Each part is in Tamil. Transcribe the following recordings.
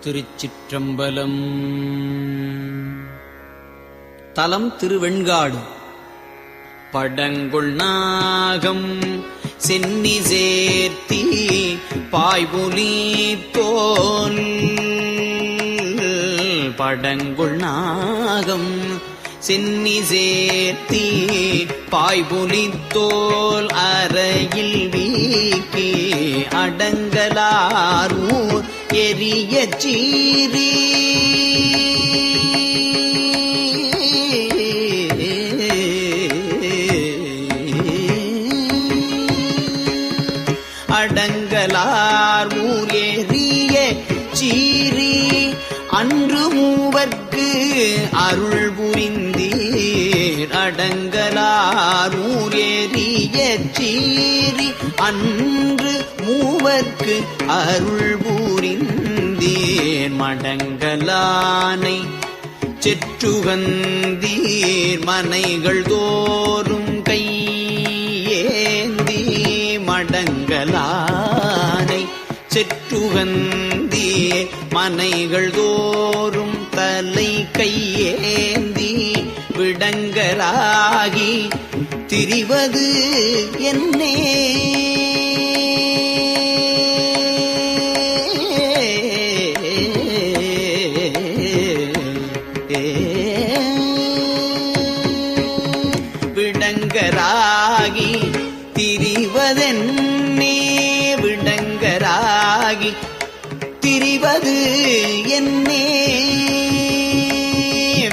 திருச்சிற்றம்பலம். தலம் திருவெண்காடு. படங்குள் நாகம் சென்னி சேர்த்தி பாய்புலி தோல். படங்குள் நாகம் சென்னி சேர்த்தி பாய்புலி தோல் அறையில் வீக்கி அடங்கலாரூர் எரிய சீரி. அடங்கலார் ஊர் எரிய சீரி அன்று மூவர்க்கு அருள் புரிந்தீர். அடங்கலார் ஊர் எரிய சீரி அன்று மூவர்க்கு அருள் புரிந்தீர். மடங்கலானை செற்றுகந்தீர் மனைகள் தோறும் கையேந்தி. மடங்கலானை செற்றுகந்தீர் மனைகள் தோறும் தலை கையேந்தி. விடங்கராகி திரிவது என்னே விடங்கராகி திரிவதென்னே. விடங்கராகி திரிவது என்னே.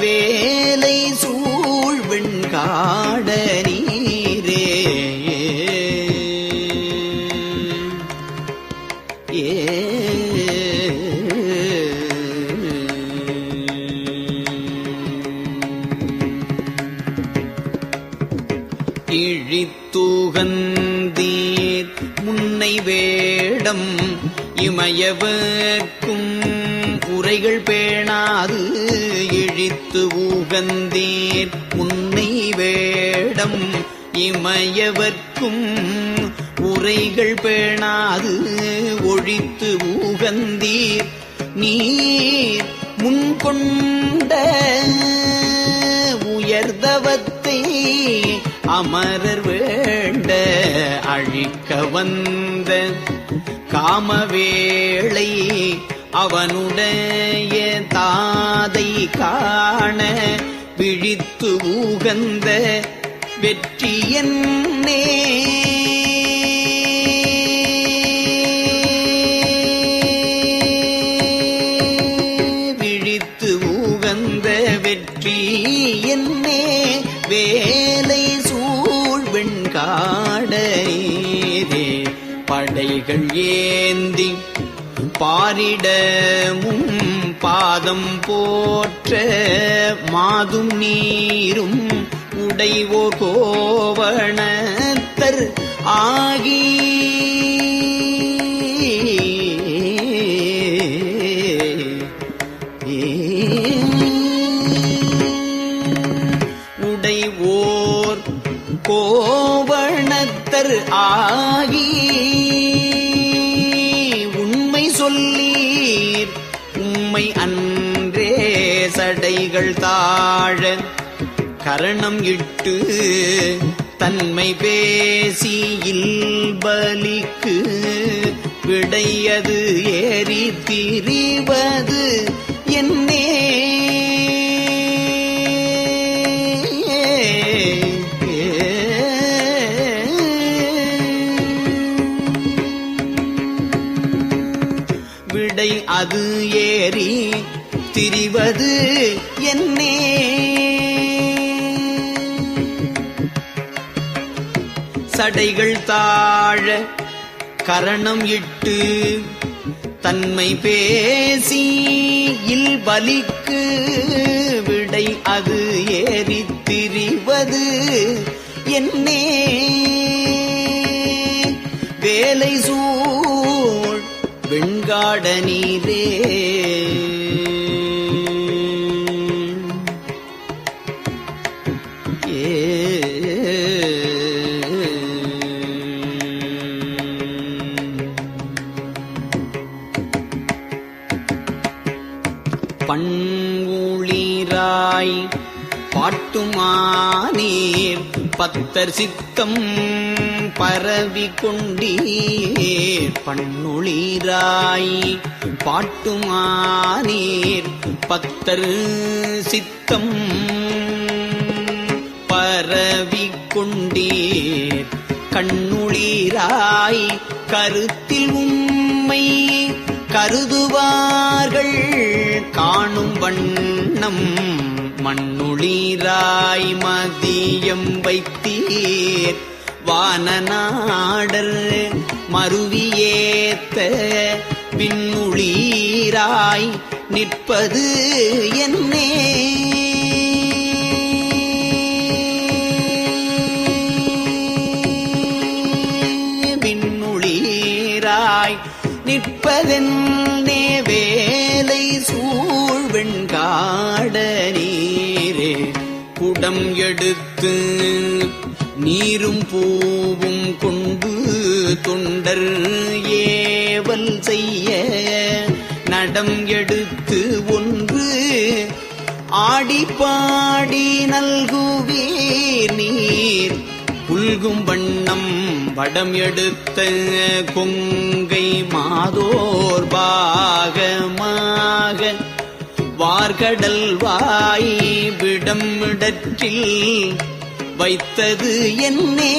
வேலை சூழ் வெண்காட நீரே இழித்துகந்தீர் முன்னை வேடம் இமயவர்க்கும் உரைகள் பேணாது. இழித்து உகந்தீர் முன்னை வேடம் இமயவர்க்கும் உரைகள் பேணாது. ஒழித்து உகந்தீர் நீர் முன்கொண்ட உயர்தவத்தை அமரர் வேண்ட. அழிக்க வந்த காமவேளை அவனுடைய தாதை காண. விழித்து உகந்த வெற்றி என்னே. விழித்து உகந்த வெற்றி என்னே. வேலை சூழ் வெண்காடரே படைகள் ஏந்தி பாரிடமும் பாதம் போற்ற. மாதும் நீரும் உடைவோர் கோவணத்தர் ஆகி. உடைவோர் கோவணத்தர் ஆகி உண்மை சொல்லீர் உம்மை அன்றே. சடைகள் தாழ கரணம் இட்டு தன்மை பேசி இல்பலிக்கு. விடையது ஏறி திரிவது என்னே. விடை அது ஏறி திரிவது என்னே. சடைகள் தாழ கரணம் இட்டு தன்மை பேசி இல்பலிக்கு. விடை அது ஏறி திரிவது என்னே. வேலை சூழ் வெண்காட நீரே பண்புளிராய் பாட்டுமானீர் பத்தர் சித்தம் பரவி கொண்டீர். பண்ணுளிராய் பாட்டுமானீர் பத்தர் சித்தம் பரவி கொண்டீர். கண்ணுளிராய் கருத்தில் உம்மை கருதுவார்கள் காணும் வண்ணம் மண்ணுளிராய் மதியம் வைத்தீர். வானநாடர் மருவியேத்த விண்ணுளிராய் நிற்பது என்னே. விண்ணுளிராய் நிற்பதென்னே வேலை சூழ்வெண்காடனீரே. குடம் எடுத்து நீரும் பூவும் கொண்டு தொண்டர் ஏவல் செய்ய நடம் எடுத்து ஒன்று ஆடிப்பாடி நல்குவீர் நீர். புல்கும் வண்ணம் வடம் எடுத்த கொங்கை மாதோர் பாகமாக வார்கடல் வாய் விடமிடற்றில் வைத்தது என்னே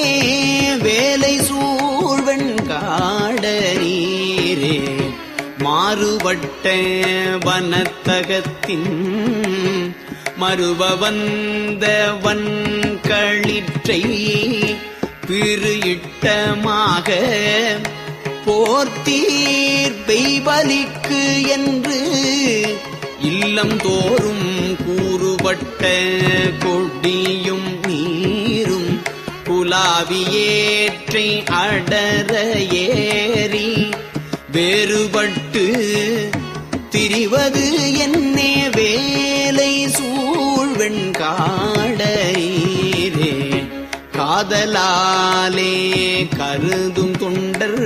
வேலை சூழ்வெண்காடனீரே. மாறுபட்ட வனத்தகத்தின் மறுவ வந்த வன்களிற்றை பிறு இட்டமாக போர்த்தீர் பெய்பலிக்கு என்று இல்லம் தோறும் கூறுபட்ட கொடியும் நீரும் குலாவியேற்றை அடர ஏறி வேறுபட்டு திரிவது என்னே வேலை சூழ்வெண்காடனீரே. காதலாலே கருதும் தொண்டர்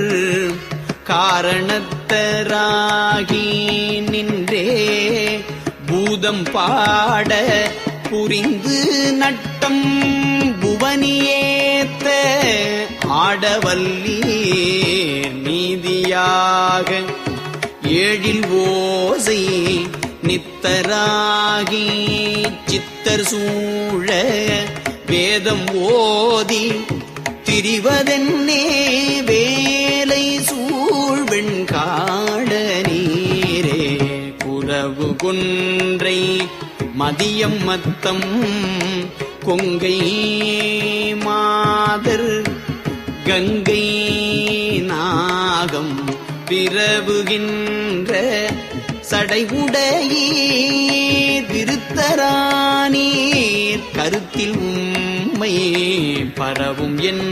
காரணத்தராகி நின்றே பூதம் பாட புரிந்து நட்டம் புவனியேத்த ஆடவல்லீர் நீதியாக ஏழில் ஓசை நித்தராகி சித்தர் சூழ வேதம் ஓதி திரிவதென்னே வேலை சூழ்வெண்காடனீரே. குரவு கொன்றை மதியம் மத்தம் கொங்கை மாதர் கங்கை நாகம் பிறவுகின்ற சடைவுடையீர் விருத்தரானீர் கருத்தில் உம்மை பரவும் என்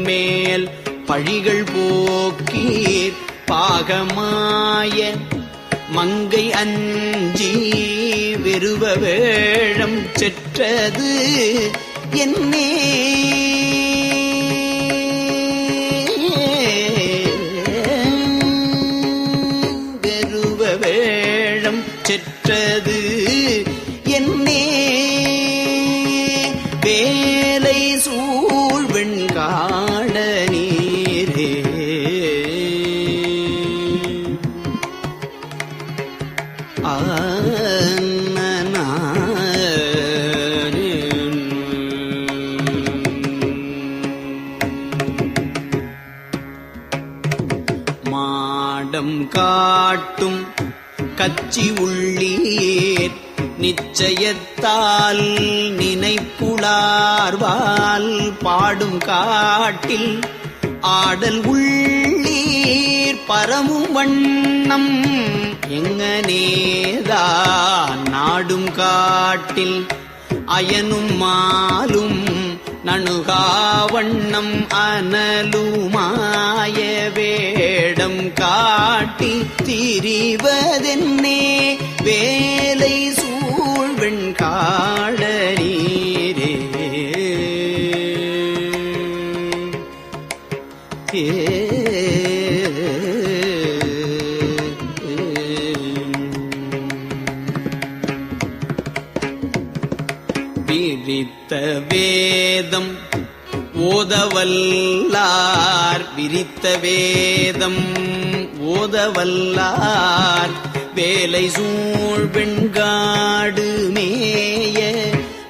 மேல் பழிகள் போக்கீர். பாகமாய மங்கை அஞ்சி வெறுவ வேழம் செற்றது என்னே வெறுவ வேழம் செற்றது என்னே வேலை சூழ்வெண்காடனீரே. மாடம் காட்டும் கச்சி உள்ளீர் நிச்சயத்தால் நினைப்புளார்வால் பாடும் காட்டில் ஆடல் உள்ளீர் பரமும் வண்ணம் எங்கனேதான் நாடும் காட்டில் அயனும் மாலும் நணுகாவண்ணம் அனலுமாய வேடம் காட்டி திரிவதென்னே வேலை சூழ்வெண்காடனீரே. ஓதவல்லார் விரித்த வேதம் ஓதவல்லார் வேலை சூழ் வெண்காடு மேய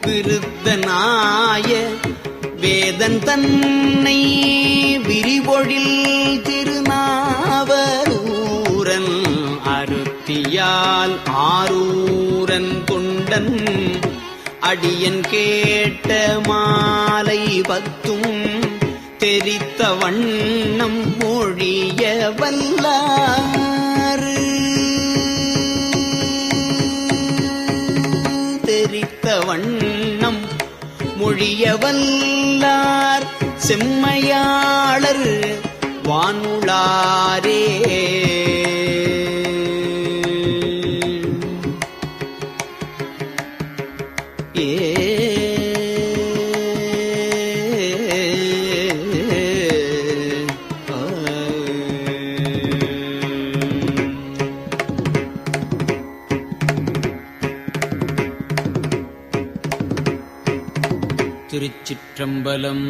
விருத்தனாய வேதன் தன்னை விரிபொழில் திருநாவலூரன் அருத்தியால் ஆரூரன் கொண்டன் அடியன் கேட்ட மாலை பத்தும் தெரித்த வண்ணம் மொழிய வல்லாறு தெரித்த வண்ணம் மொழிய வல்லார் செம்மையாளர் வானுளாரே. திருச்சிற்றம்பலம்.